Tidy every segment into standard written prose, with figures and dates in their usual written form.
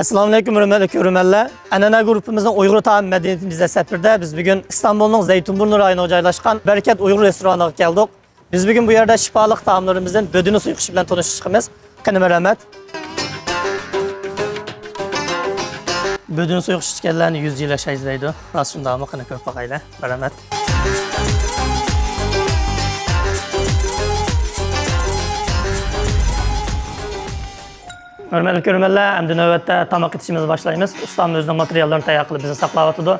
Assalamu alaykum hörmətli görürmənlər. Ənənə qrupumuzun Uyğur Taam Mədəniyyətimizdə səfirdə biz bugün İstanbul'un Zeytinburnu rayonuna joylashgan Bərəkət Uyğur restoranına gəldik. Biz bugün bu yerdə şifalıq taamlarımızın bödünü suyu qışı bilan tanışdığımız. Qanım rəhmət. Bödünü suyu qışı gələn 100 il yaşayacaqdı. Rasunda qana körpə ailə. Rəhmət. Hörmətli görürmənlər, əmdi növbətdə tamaq itişimizi başlayırıq. Ustam özünün materiallarını təyar qılıb bizi saxlayatıdı.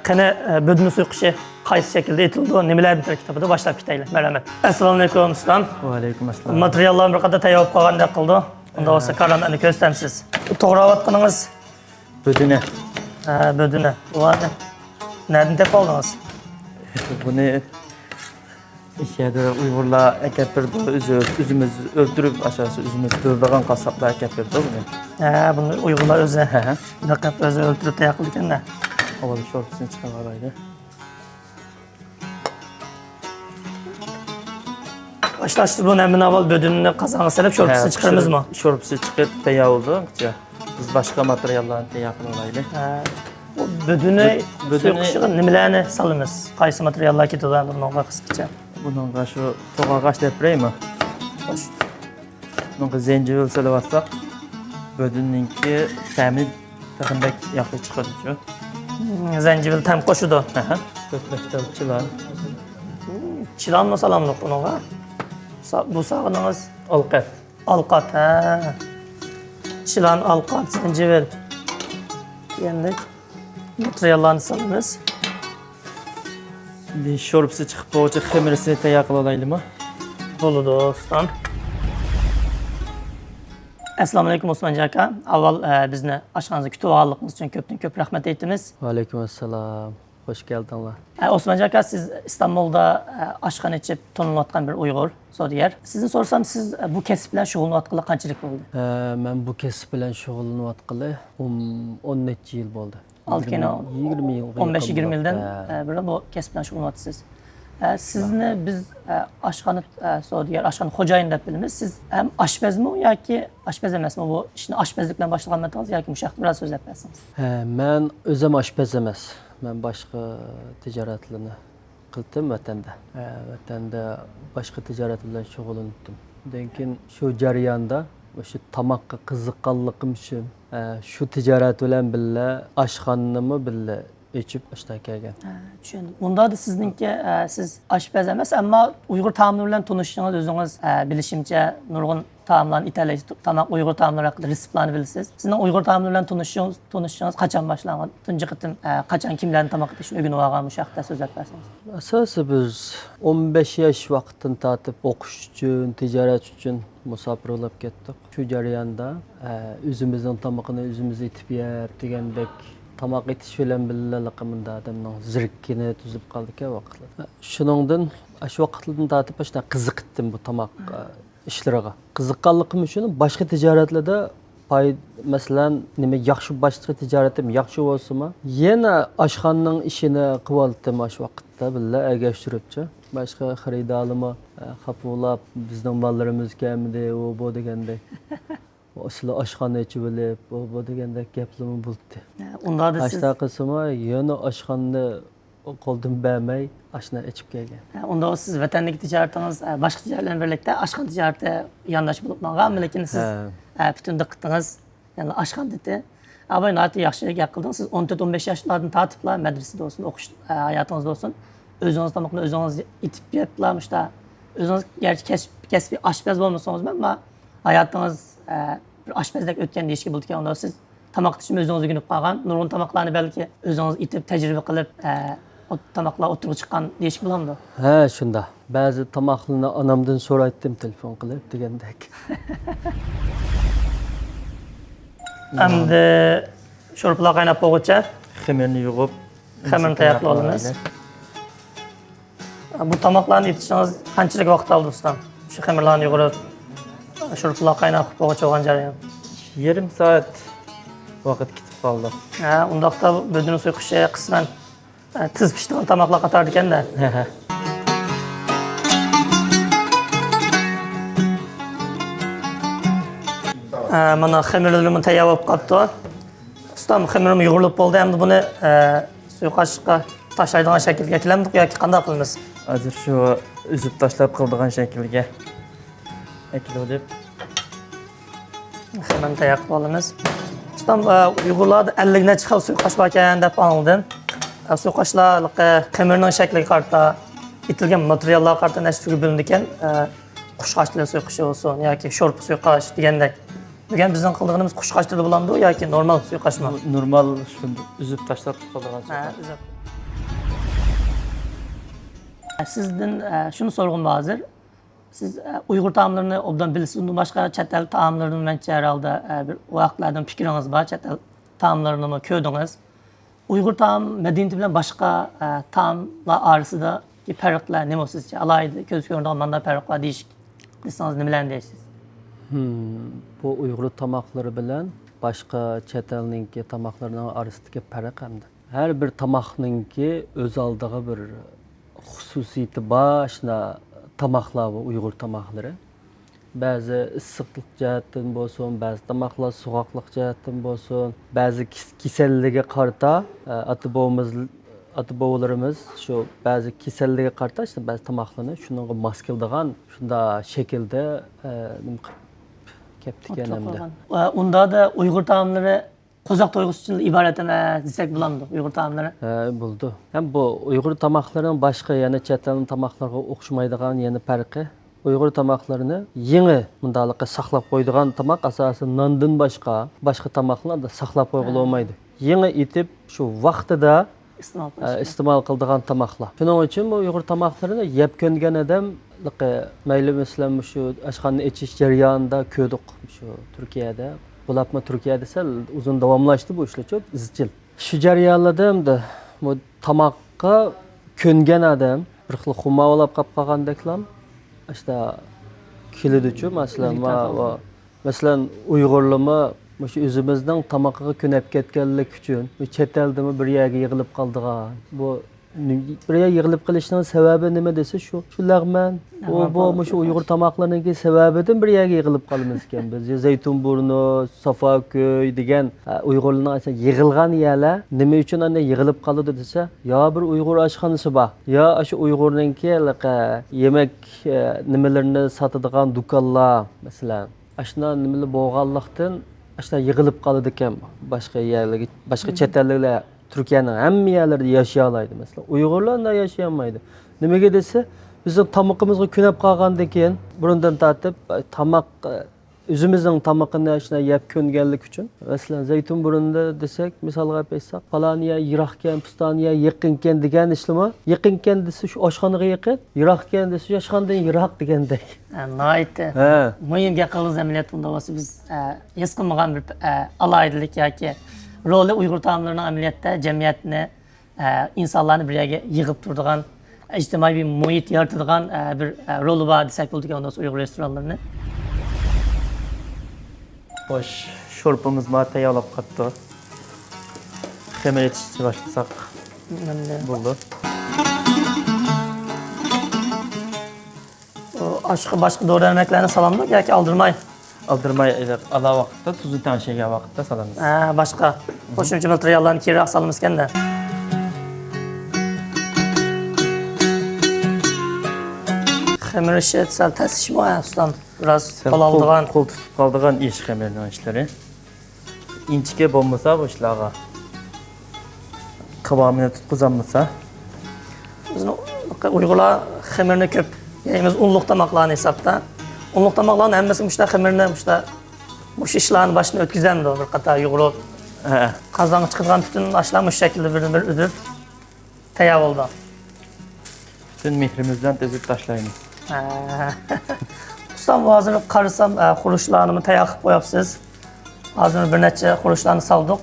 Qəni bödünü suyu qışı qaysı şəkildə itildi, nəmələr bitir kitabıdır, başlayıb kitəylə. Mərhəmət. Assalamu alaykum ustam. Va alaykum assalam. Materiallarım bir qədər təyar olub qalğanda qıldı. Onda olsa qaranını göstərmisiz. Toğravatdınız. Bödünü. Bödünü. Bu var ne? Nereden tep aldınız? Bunu İşte Uygurlar ekepirdi, üzümüz öldürüp aşağısı üzümüz dövdüğün kasaplar ekepirdi bunu. Bunu Uygurlar özü. Dakika özü öldürüp de yakılırken de. Havalı şortusunu çıkararaydı. Başlaştırılan emin aval bödününü kazanı selip şortusunu çıkarımız mı? Şortusu çıkıp teya oldu. Biz başka materyallarını teya kılaraydı. O bödünü suyu kışığın nemelerini salınız. Kaysı materyallar ki dodan bunun kısıkça. Bunun karşı toğa kaç deprey mi? Hoş. Bunun zencefil söyle bassak, bödününki təmiz takımda yaklı çıkarıcı. Zencefil tem koşudu. Köpekte çılar. Çılan mı salamlık bununla? Bu sağınız? Alqat. Alqat, Çılan, alqat, zencefil. Yendik. Materyallarını salınız. Bir şorupsu çıkıp boğucu xemirisini teya kılaraydı mı? Doludu ustam. Assalamu alaykum Osman aka. Avval bizni aşağınızı kütüb ağırlığınız için köp rahmet etdiniz. Va alaykum assalam. Hoş geldinler. Osman aka siz İstanbul'da aşxana içip tonlanatqan bir Uyğur soruyor. Sizin sorsam siz bu kesip bilen şoğulunatqılı qançılık oldu? Ben bu kesip bilen şoğulunatqılı 10 neçə yıl oldu. 20 yıl. 15-20 ilden biri bu kesip bilen şoğulunatsınız. Sizni biz aşxanı soruyor, aşxanı hocayın da bilimiz. Siz hem aşpez mi ya ki aşpez emas mi bu işini aşpezlikle başlayan metodunuz ya ki müşahit biraz söz etmezsiniz? Ben özüm aşpez emas. Ben başka ticaretlerini kıldım vatanda. Vatanda başka ticaret bilen şoğulunuttum. Denkin şu jarayanda şu tamakka kızıqqanlığım üçün şu ticaret bilen bille aşxanımı bille içip aşağı kelgan. Düşündüm. Bunda da sizinki siz aşpez emas, ama Uyğur taamları bilen tanışdığınız özünüz bilişimçe nurgun taamlarını İtalya tamak Uyğur taamları hakkında reseptlerini bilirsiniz. Sizin Uyğur taamları bilen tanışdığınız kaçan başlandı? Tuncu kıtım kaçan kimlerin tamak için ögün oğamış hakkında söz etmezsiniz? Asası biz 15 yaş vaktin tatip okuş üçün, ticaret üçün musafir olup kettik. Şu jarayanda üzümüzün tamakını üzümüzü itip yer degendek tamak etiş bilen bille laqımında adamның zirkkini tüzüp kaldık ya vaqtlar. Şuningdan şu vaqtlardan tatip başta qiziqdim bu tamak işlariga. Qiziqqanligim üçün başka ticaretlerde masalan nima yaxshi başka ticaretim yaxshi bo'lsa-mi, yana oshxonaning ishini qilib oldim shu vaqtda billa ergashtiribchi. Başka xaridorlarni xapolab bizning bollarimiz kamidi u bu degandek. Aslı aşxana içi bilib, bu degandek gaplarni bo'ldi. Unda da siz Aşta qismi yana aşxanani qo'ldan bermay aşna içip kelgan. Unda siz vatandagi ticaretiniz başka ticaretlerle birlikte aşxana ticareti yandaş bulup qalgan, lekin siz bütün diqqatingiz yani aşxana dedi. Ama nəhayət yaxşı gap qıldınız. Siz 14-15 yaşlardan tatibla medresede olsun, okuş hayatınızda olsun. Özünüz tamakını özünüz itip yapılamış da özünüz gerçi kesbi aşpez olmasanız ama hayatınız bir aşpezlik ötken deyişki bulduk ya, onda siz tamak için özünüzü günüp qalgan, nurgun tamaklarını belki özünüz itip tecrübe qılıp o tamaklar oturup çıkan deyişki bulamdı. Şunda. Bazı tamaklarını anamdan so'raytdim telefon qilib degandek. Endi sho'rplar qaynab bo'lguncha Xemirini yuvib, xamirini tayyorlab olamiz. Bu tamaklarni itishiniz qanchalik vaqt oldi ustam? Shu xamirlarni yugurib, sho'rplar qaynab bo'lguncha bo'lgan jarayon. Yarım saat vaqt ketib qoldi. Undaqda bödünü suyu qışı qismen tiz piştiğin tamaklar qatardı ekan da. Mana xemirlerim tayyor bo'lib qolibdi. Ustam, xemirim yo'g'rilib bo'ldi. Endi buni suiqoshga tashlaydigan shaklga kelamiz yoki qanday qilamiz? Hozir shu uzib tashlab qiladigan shaklga ekilib Hemen tayyor qilib olamiz. Ustam, Uyg'urlarda 50 necha xil suiqosh bor ekan deb anladim. Suiqoshlar xemirning shakliga qarata, itilgan materiallarga qarata necha turga bo'linadi ekan. Qushqochli suiqosh bo'lsin yoki sho'rpa suiqosh degandek. Bugun bizning qilganimiz qushqoch tili bo'lamdi yoki normal suiqoshmi? normal shu uzib tashlab qiladigan suiqosh. Sizden şunu sorğum hazır. Siz Uyghur taamlarını obdan bilirsiniz. Bundan başka chet el taamlarını bence herhalde bir vaqtlardan fikriniz var. Chet el taamlarını mı köydünüz? Uyghur taam Medine bilen başka taamlar arasında ki farklar ne mi sizce? Alaydı göz göründüğü anlamda farklar değişik. Lisanız ne bilen değişsiz? Bu Uyg'ur tamoqlari bilan boshqa chet elninki tamoqlarining orasidagi farq hamda. Har bir tamoqninki o'z oldiga bir xususiyati bor, shuna tamoqlar bu Uyg'ur tamoqlari. Ba'zi issiqlik jihatdan bo'lsin, ba'zi tamoqlar sovuqlik jihatdan bo'lsin, ba'zi kasalligiga qarata ata-bobolarimiz shu ba'zi kasalligiga qarata işte ba'zi tamoqlarni shunga mos keladigan shunda shaklda nima keptik endi. Onda da Uyghur taamları kozak toygusu için ibaretten desek bulamdı Uyghur taamları. Buldu. Hem bu Uyg'ur tamoqlarining boshqa yana chet elning tamoqlariga o'xshamaydigan yana farqi Uyg'ur tamoqlarini yangi mundaliqqa saqlab qo'ydigan tamoq asosan nondan boshqa tamoqlarni saqlab qo'yg'ili olmaydi. Yangi etib shu vaqtida iste'mol qiladigan tamoqlar. Shuning uchun bu Uyg'ur tamoqlarini yeb ko'ngan odam mayli masalan shu oshxona ichish jarayonida ko'rdik shu Turkiyada. Bularmi Turkiyada sal uzun davomlashdi bu ishlar çok izchil. Shu jarayonlarda bu tamoqqa ko'ngan odam bir xil xumavolab qolib qolgandeklam işte kilidi-chu masalan Uyg'urlarmi shu o'zimizning tamoqqa ko'nib ketganlik uchun chet eldami bir yerga yig'ilib qoldigan. Bu bir yerga yig'ilib qolishning sababi nima desa shu lag'man. Bu shu Uyg'ur tamoqlarining sababidan bir yerga yig'ilib qolamiz ekan biz. Zaytunburnu, Safaköy degan Uyg'urlarning aslida yig'ilgan yerlar nima uchun ana yig'ilib qoldi desa, yo bir Uyg'ur oshxonasi bor, yo shu Uyg'urningki yemak nimalarini sotadigan do'konlar, masalan, ashuna nimalar bo'lganlikdan ashuna yig'ilib qoldi ekan boshqa yerlarga, boshqa chet elliklar Türkiye'nin hamma yerlarida yaşaya oladi. Mesela Uyg'urlar da yaşayamaydı. Nimaga desa, bizning tamoqimizga ko'nib qolgandan keyin burundan tortib tamoq o'zimizning tamoqini shuna yeb ko'nganlik uchun, masalan Zaytunburunda desak, misolga aytsak, faloniya yiroqkan, pistoniya yaqinkan degan ishlarmi? Yaqinkan desa shu oshxonaga yaqin, yiroqkan desa oshxonadan yiroq degandek. Nayt. Muhimga qilgan amaliyot bunda bo'lsa biz his qilmagan bir alaydilik yoki rolü Uyghur taamlarının ameliyatta cemiyetini, insanlarını bir yere yığıp durduğun, ictimai bir muhit yaratırdıgan bir rolü var desek bulduk ondan sonra Uyghur restoranlarını. Hoş, şorpamız var tayyorlab qolibdi. Xemir etishni boshlasak bo'ldi. Başka doğru yemeklerini salamlar yoki aldırmay. Aldırmay ala vaqtda tuzni tanishgan vaqtda solamiz. Başka qo'shimcha materiallarni keyinroq solamiz ekanda. Xemir ishi sal tasishmi ustam? Biraz qo'loldigan. Qo'l tutib qoldigan ish xemirning ishlari. Inchike bo'lmasa bu ishlarga qavomini tutqizolmasa. Bizning Uyg'urlar xemirni ko'p yeymiz, unluq tamoqlarni hisobda. Unluq tamoqlarni hammasi muşta xemirni bu ishlarni başına ötküzemdi bir qator yo'g'rilib. Qozonga chiqadigan bütün ashlar bu shaklda bir uzib tayyor bo'ldi. Bütün mehrimizdan tezib tashlaymiz. Ustam hozir qarasam xuruşlarni tayyor qilib qo'yapsiz. Hozir bir necha xuruşlarni soldik.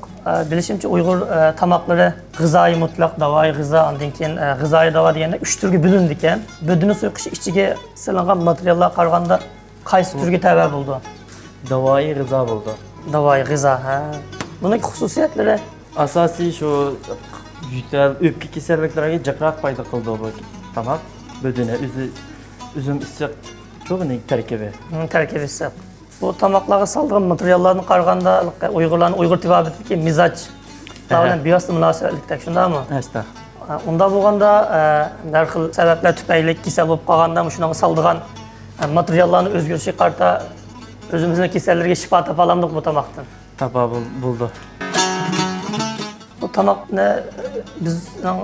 Bilishimcha Uyg'ur tamoqlari g'izoi mutlaq, davoiy g'izo, undan keyin g'izoi davo deganda 3 turga bo'lindi ekan. Budini suiqishi ichiga silingan materiallar qaraganda qaysi turga tabiiy bo'ldi? Davoiy g'izo bo'ldi. Davoiy g'izo, Buning xususiyatlari asosiy shu yutal o'pka kasalliklariga jiqroq foyda qildi bu tamoq. Budini uzum issiq cho'g'ning tarkibi. Tarkibi issiq. Bu tamaklarga saldıran materiallarni qaraganda Uyg'urlarning Uyg'ur tibabidagi mizaj bilan biyosli munosabatlikda shundaymi? Asta. Unda bo'lganda har xil sabablar tufayli kasal bo'lib qolganda shunaqa saldigan materiallarni o'zgarishi qarta o'zimizning kasallarga shifo topa olamiz bu tamoqdan. Tapa buldu. Bu tamoqni bizning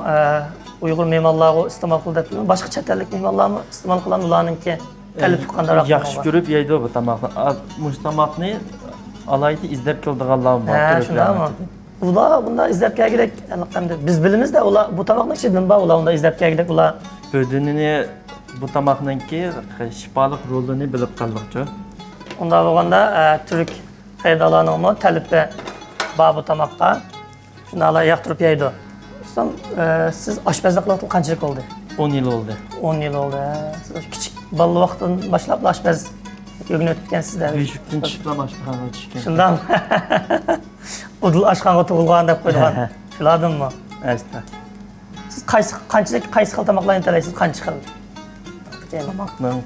Uyg'ur me'morlari iste'mol qiladi. Boshqa chet ellik me'morlarmi iste'mol qiladi ularningki talab qandaroq? Yaxshi ko'rib yeydi bu tamoqni. Mush tamoqni alayda izlab keldiganlar bor. Shundaymi? Ular bunda izlab kelgidek, biz bilimizda ular bu tamoqni ichidan bor, ular unda izlab kelgidek ular Bödününü bu tamoqninki şifalık rolini bilib qoldiqchi. Unda bo'lganda Türk xaridorlarining talabi bor bu tamoqqa. Shundalar yoqtirib yeydi. Ustam, siz oshpazlik qilib qanchalik bo'ldi? 10 yil oldu. 10 yil oldu. Siz kichik balla vaqtdan boshlab oshpaz yo'g'ini o'tgansizda. Beshikdan chiqib oshxonaga tushgan. Shundan udul oshxonaga tug'ilgan deb qo'ygan. Shulardinmi? Asta. Siz qanchalik qaysi xil tamoqlarni tanlaysiz? Qancha xil? Tamoqning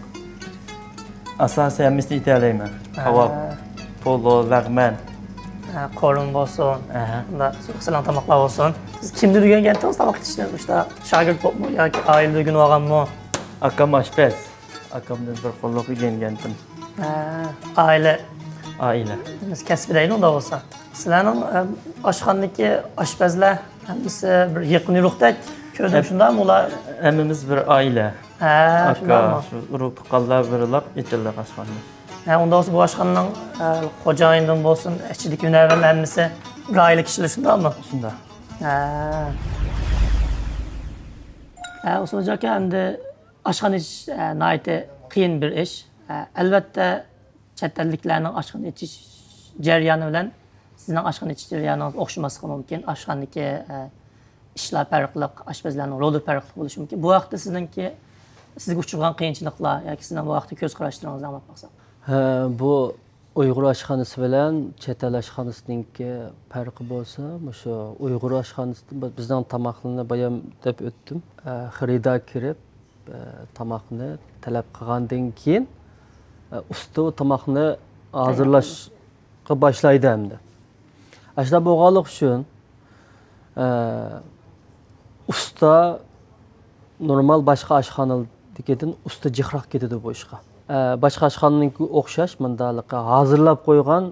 asosan misli italayman. Kebab, polo, lag'man. Qorin bo'lsin. Unda suqsilan tamoqlar bo'lsin. Siz kimdir o'rgangandingiz tamoq yetishni? O'shda shogird bo'libmi yoki oila o'rganib olganmi? Akam oshpaz. Akamdan bir qo'lliq o'rgangandim. Oila Oila. biz kasbidaydi unda bo'lsa. Sizlarning oshxonadagi oshpazlar hammasi bir yaqin yo'qdek ko'rdim shundami ular? Hammamiz bir oila. Shundami? Aka, shu urug' tuqqanlar birilib etildi oshxonada. Unda bo'lsa bu oshxonaning xo'jayinidan bo'lsin, ichidagi hunarmand hammasi bir oila kishilar shundami? Shunda. Usmon aka, endi oshxona ichish nihoyatda qiyin bir ish. Albatta chet elliklarning oshxona ichish jarayoni bilan sizning oshxona ichish jarayoningiz o'xshamasligi mumkin. Oshxonadagi ishlar farqli, oshpazlarning roli farqli bo'lishi mumkin. Bu vaqtda sizga uchragan qiyinchiliklar yoki sizning bu vaqtda ko'z qarashlaringizni anglab qolsam. Bu Uyg'ur oshxonasi bilan chet el oshxonasiningki farqi bo'lsa, o'sha Uyg'ur oshxonasida bizning tamoqlarni bayon deb o'tdim. Xaridor kirib tamoqni talab qilgandan keyin usta tamoqni hozirlashga boshlaydi endi. Ashla bo'lganlik uchun usta normal boshqa oshxonalardagidan usta jihroq ketadi bu ishga. Boshqa oshxonalarga o'xshash bundalikqa hozirlab qo'ygan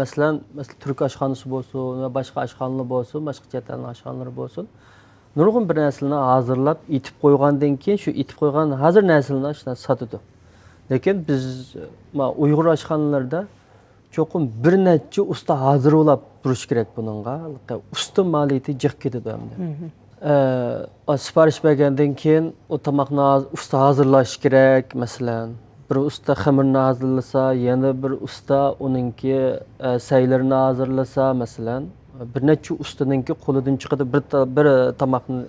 masalan turk oshxonasi bo'lsin va boshqa oshxonalar bo'lsin, boshqa chet el oshxonalari bo'lsin. Nurg'un bir narsalarni hozirlab etib qo'ygandan keyin shu etib qo'ygan hozir narsalarni sotadi. Lekin biz Uyg'ur oshxonalarida cho'qim bir necha usta hozirlab turish kerak buningga. Usta maliyati jiq ketadi endi. Siparish bergandan keyin o tamoqni usta hozirlash kerak. Masalan, bir usta xamirni hozirlasa, yana bir usta uningki saylarni hozirlasa, masalan, bir necha ustaningki qo'lidan chiqadi bir tamoqni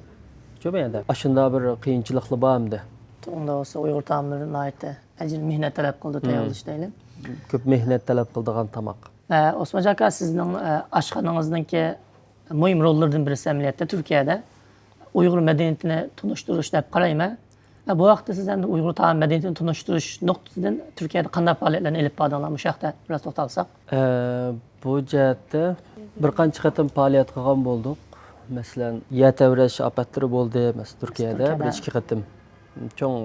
jo'bayada. Ashunda bir qiyinchiliklar bor endi. Unda bo'lsa Uyg'ur taomlari nihoyatda ajr mehnat talab qildi tayyorlash deyli. Ko'p mehnat talab qiladigan tamoq. Osmon aka, sizning oshxonangizningki muhim rollardan birisi amaliyotda Turkiyada Uyg'ur madaniyatini tunishtirish deb qarayman. Bu vaqtda siz endi Uyg'ur taom madaniyatini tunishtirish nuqtasidan Turkiyada qanday faoliyatlarni olib bordinglar? Shu haqda biroz to'xtalsak. Bu jihatda bir qancha qatim faoliyat qilgan bo'ldik. Masalan, yatavrash opatlari bo'ldi, masalan Turkiyada bir ikki qatim. Cho'ng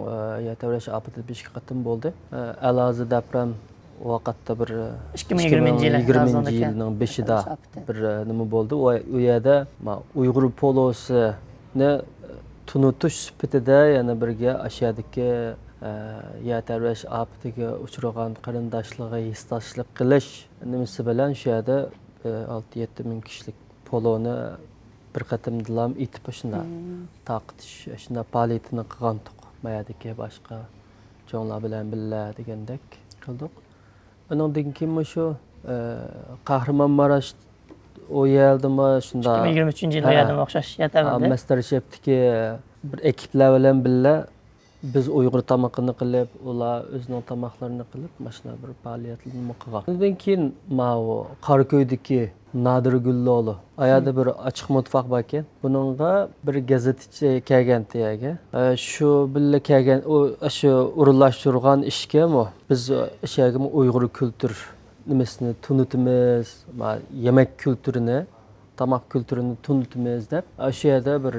yatavrash opatlar bir ikki qatim bo'ldi. Alazi dapram vaqtda bir 2020-yilning 5-ida bir nima bo'ldi. U yerda Uyg'ur polosini tunutish sifatida yana birga ashadagi yatavrash opatiga uchragan qarindoshlarga hissdoshlik qilish nimasi bilan shu yerda 6-7 ming kishilik poloni bir qatimdilam etib shunda taqtish shunda faoliyatini qilgandik. Mayadagi boshqa cho'nglar bilan birga degandek qildik. Undan keyin shu Qahramonmarash o yerdimi shunda 2023-yilda o'xshash yataverdi. Master Chef'dagi bir ekiplar bilan birga biz Uyg'ur tamaqini qilib, ular o'zining tamoqlarini qilib, mana shunday bir faoliyatlarni qilgan. Undan keyin mana Qorko'ydagi Nadir Gullo'li ayada bir ochiq mutfaq bor ekan. Buningga bir gazetachi kelgan teyaga. Shu billa kelgan shu urunlashtirgan ishgami biz ishga Uyg'ur kultur nimasini tunutimiz, yemek kültürünü, tamak kültürünü tunutimiz deb shu yerda bir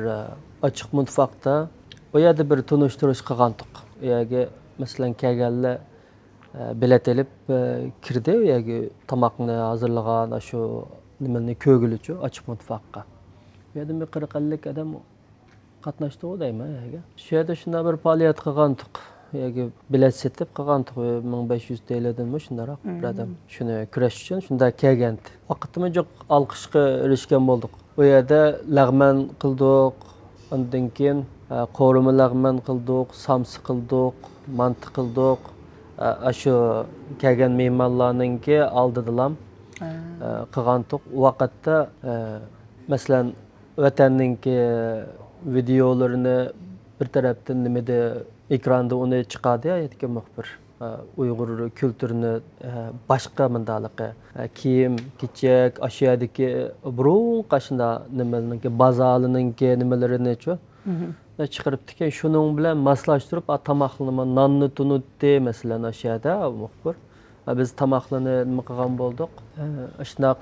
ochiq mutfaqda o yerda bir tunishtirish qilgandik. U yerga masalan kelganlar bilet elib kirdi, u yerga tamoqni hazırlagan shu nimani ko'gilichi ochiq mutfaqqa. Bu yerda 40-50 odam qatnashdi deyman yerga. Shu yerda shunday bir faoliyat qilgandik. Yerga bilet setib qilgandik 1500 TL'dan shundaroq bir odam shuni kurash uchun shunda kelgandi. Vaqtimiz yo'q, olqishga erishgan bo'ldik. U yerda lag'man qildik, undan keyin qo'rima lag'man qildik, samsi qildik, manti qildik. Shu kelgan mehmonlarninki oldidilam qilgandik. U vaqtda masalan vatanninki videolarini bir tarafdan nimada ekranda onu chiqadi aytgan muxbir. Uyg'ur kültürünü boshqa mındaliqi kiyim, kechak, ashiyadagi burun qashunda nimalarniki bazaliniki nimalarini-chi chiqaribdi. Shuning bilan maslashtirib tamoqlarni nonni tunutdi masalan ashiyada muxbir. Biz tamoqlarni nima qilgan bo'ldik? Shunaq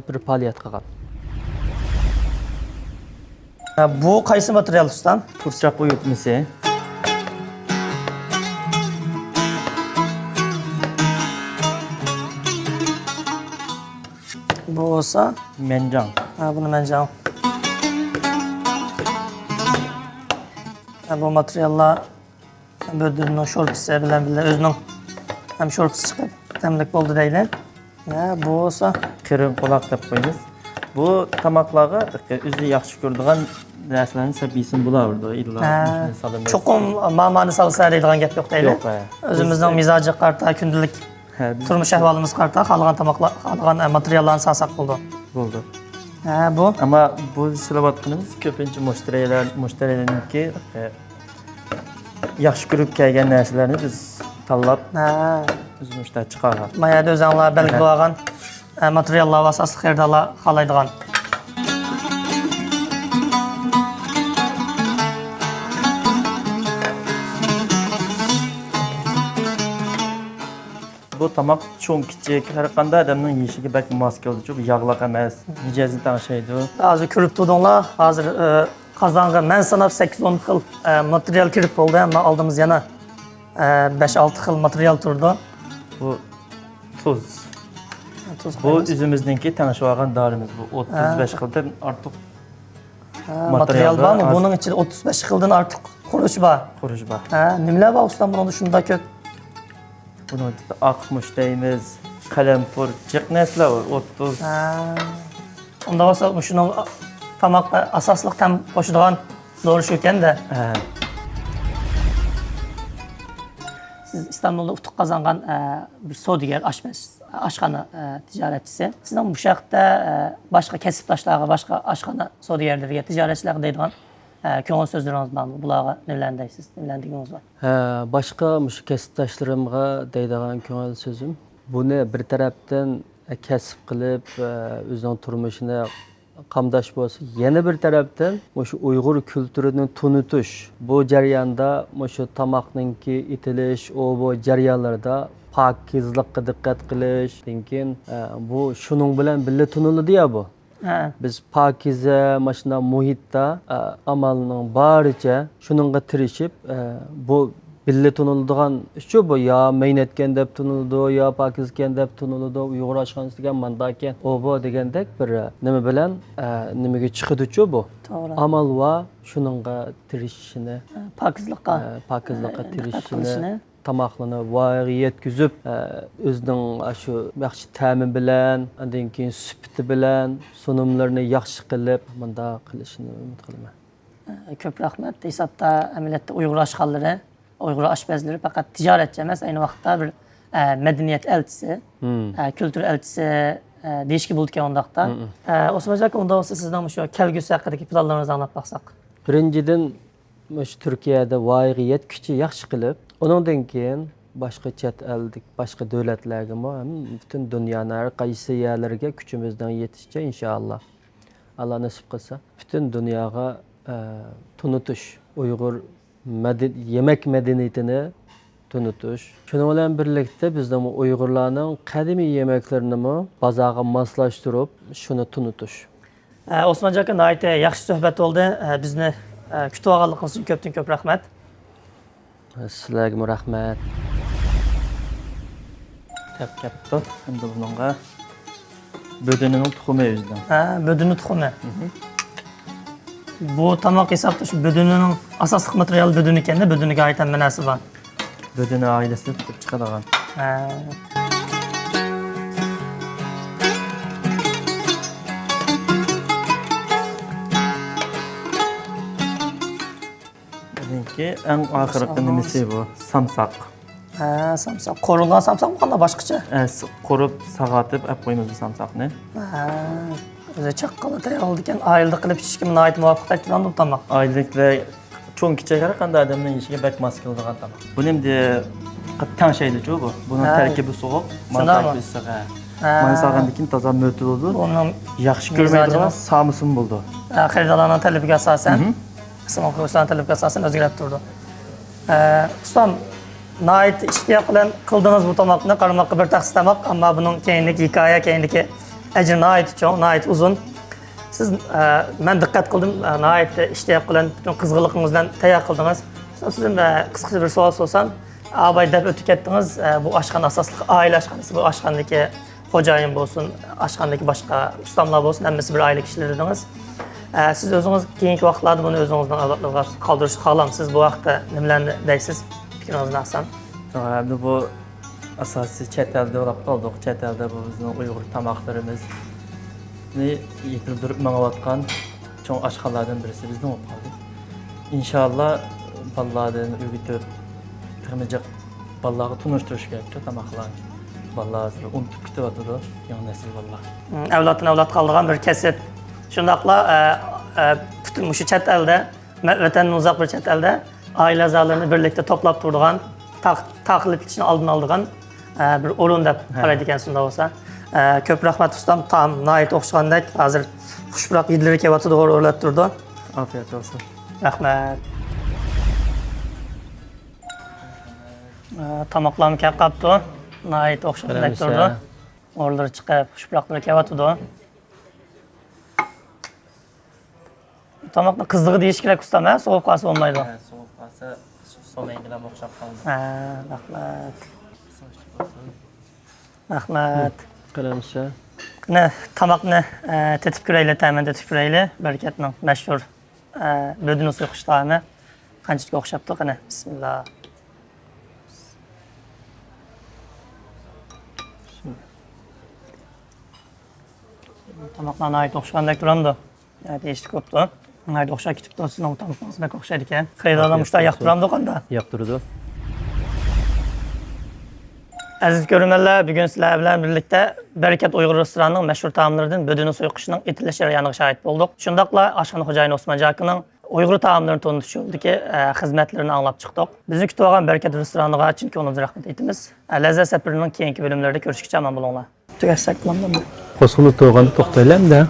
bir faoliyat qilgan. Bu qaysi material ustam? Turschap uyutmisi. Bu olsa? Mencan. Bunu mencan. Bu materiallar böldürünün şorpisi bilen özünün hem şorpisi çıkıp temlik oldu deyler. Bu olsa? Kırın kulak deb qo'yamiz. Bu tamoqlarga o'zi yaxshi ko'radigan narsalarni sabiysin bo'lardi. Cho'qim mamani salsa deydigan gap yo'q deylar. O'zimizning mizoji qarta, kundalik turmush ahvolimiz qarta, xalqan tamoqlar, xalqan materiallarni salsak bo'ldi. Bo'ldi. Bu? Ama bu silavatqınımız köpünce müşterilerninki yaxshi ko'rib kelgan narsalarni biz tanlab o'zimizda chiqargan. Mayada o'zinglar belgilab olgan materiallar asosli xaridorlar xohlaydigan. Bu tamoq cho'ng kichik, har qanday odamning yeyishiga bak mos keldi. Bu yog'liq emas, mijozi tangshaydi. Hozir ko'rib turdinglar, hozir qozonga men sanab 8-10 xil material kirib bo'ldi, ammo oldimiz yana 5-6 xil material turdi. Bu tuz. Bu o'zimizningki tanishib olgan dorimiz. Bu 35 xildan ortiq material bormi? Buning ichida 35 xildan ortiq qurish bor. Qurish bor. Nimalar bor ustam bunda shunda ko'p? Bunu aqmush deymiz, qalampur, jiq narsalar 30. Unda bo'lsa shuning tamoqqa asosli tam qo'shadigan dori shu ekanda. Siz İstanbul'da utuq qozongan bir savdogar, oshxona tijoratchisi. Sizning bu shaxtda boshqa kasbdoshlarga, boshqa oshxona savdogarlarga, tijoratchilarga deydigan ko'ngil so'zlaringiz bormi? Bularga nimalarni deysiz? Nimalarningiz bor? Boshqa shu kasbdoshlarimga deydigan ko'ngil so'zim, buni bir tarafdan kasb qilib, o'zining turmushini qamdash bo'lsa, yana bir tarafdan shu Uyg'ur kulturini tunutish, bu jarayonda shu tamoqninki itilish, bu jarayonlarda pokizlikqa diqqat qilish, lekin bu shuning bilan birga tuniladi-ya bu. Biz pokiza mashina muhitda amalning baricha shuningga tirishib, bu birga tuniladigan shu bu yo meynatgan deb tuniladi, yo pokizgan deb tuniladi, Uyg'ur oshxonasi degan manda ekan. Bu degandek bir nima bilan nimaga chiqadi-chu bu. Amal va shuningga tirishishini, pokizlikqa tirishishini, tamoqlarni voyaga yetkazib, o'zining shu yaxshi ta'mi bilan, undan keyin sifati bilan sunumlarni yaxshi qilib, bunda qilishini umid qilaman. Ko'p rahmat. Hisobda amaliyotda Uyg'ur oshxonalari, Uyg'ur oshpazlari faqat tijoratchi emas, ayni vaqtda bir madaniyat elchisi, kultur elchisi deyishga bo'ldi ekan undaqda. Osmonjon aka, unda bo'lsa sizdan shu kelgusi haqidagi planlaringizni anglab baqsaq. Birinchidan Şu Türkiye'de vaygiyet küçü yaxşı qilib, onundan keyin başqa chet eldik, başqa davlatlarga ham bütün dünyanın her qaysi yerlariga kuchimizdan yetishicha inshaalloh. Allah nasip qilsa, bütün dunyoga tunutish, Uyg'ur yemek medeniyetini tunutish. Shuning bilan birlikda bizning Uyg'urlarning qadimiy yemeklerini bozorga moslashtirib, shuni tunutish. Osman aka, nihoyatda yaxshi suhbat bo'ldi. Bizni kutib olganligingiz uchun ko'pdan ko'p rahmat. Sizlarga rahmat. Kap-kapdi. Endi bunga bödününün tuxumu özüdən. Bödünü tuxumu. Bu tamoq hesabda şu bödününün asaslık materyali bödünü ekan, bödünüge ait mənası var. Bödünü ailesi tutub çıxadağan. Ki en ahırkı nimesi bu, samsak. Samsak. Qorulgan samsak mı qanda başqaça? Qorup, sağatıp, əp qoyunuz bu samsaqni. Özü çaqqalı tayaq oldu ekan, ayıldı qilib içkimin ait muvafiq təkdiran bu tamaq. Aylıqla çoğun kiçəgərə qanda adamın yiyişigə bək maskılığan tamaq. Bu nemdi qıttan şeydir ki bu. Bunun tərkibi soğuk, mantarki ısıq. Mən sağandikin taza mötül oldu. Yaxşı görməydiğin samısın buldu. Xeridalanan tələbə əsasən, qısım oxuyucuların tələbə əsasən özgərib durdu. Ustam, nait iştiyak bilen kıldığınız bu tamakını karmakı bir taksit tamak ama bunun kendiki hikaye, kendiki ecri nait çok, nait uzun. Siz, ben dikkat kıldım, nait iştiyak bilen bütün kızgınlığınızdan teyak kıldınız. Sizin kısaca bir sual sorsan, ağabey dep ötük ettiniz, bu aşkan asaslık aile aşkanısı, bu aşkandaki hocayın olsun, aşkandaki başka ustamlar olsun, emmesi bir aile kişileri dediniz. Siz özünüz keyinki vaxtlarda bunu özünüzden avlatlığa kaldırış xalamsınız, bu vaxtda nimlərini deyirsiniz? Fikriniz nəsən? Bu asası çət əldə olub qaldıq. Çət əldə bu bizim Uyğur tamaqlarımız yetildirib mənavatqan çox aşqalardan birisi bizdən olub qaldı. İnşallah ballardan ügütüb, tırmıcaq ballağı tunuşturuş gerekli tamaqlarını. Ballar unutup kütüb atıdı, yan nəsil ballar. Evlatdan evlat qaldığan bir kesip. Şundaqla bütün şu çət əldə, vətəndən uzaq bir çət əldə aile azalarını birlikte toplap durduğan, taklip için aldın aldığan bir oyun da paraydı kendisinde olsa. Köp rahmet ustam tam nait oxşağandak hazır xuşburaq yedilir kevatı doğru öğret durdu. Afiyet olsun. Rahmet. Tamaklarını kep kaptı. Nait oxşağandak durdu. Oraları çıkıp xuşburaqları kevatı durdu. Tamakla kızdığı değişiklik ustam, soğuk kalsı olmaydı. Soğuk kalsa sol engilem oxşab qaldı. Rahmet. Rahmet. Qalamsa. Tamakni tetib ko'raylik, ta'min tetib ko'raylik. Berkatning mashhur bödünü suyu qishlog'ini qanchaga o'xshabdi, qani. Bismillah. Tamaklarga ait o'xshagandek turamdi. Deyishdi ko'pdi. Nayda o'xshab ketibdi, sizning tamaklarınız bek o'xshaydi ekan. Xaridorlar mushta yoqtiramdi qanda? Yoqtirdi. Aziz görünmələr, bugün sizlər bilan birlikdə Bərəkət Uyğur restoranının məşhur taamlarından bödünü soyuquşunun etiliş jarayoniga şahid bolduq. Şundaqla aşxana xo'jayini Osman Jakının Uyğur taamlarini tanıtış yo'lidagi xizmatlarini anglab chiqdik. Bizni kutib olgan Bərəkət restoraniga chin ko'ngildan rahmat aytamiz. Lazzat safarining keyingi bölümlərdə görüşkicha aman bo'linglar. Tugasak bilan Qo'shilib to'g'anda to'xtaylar-da.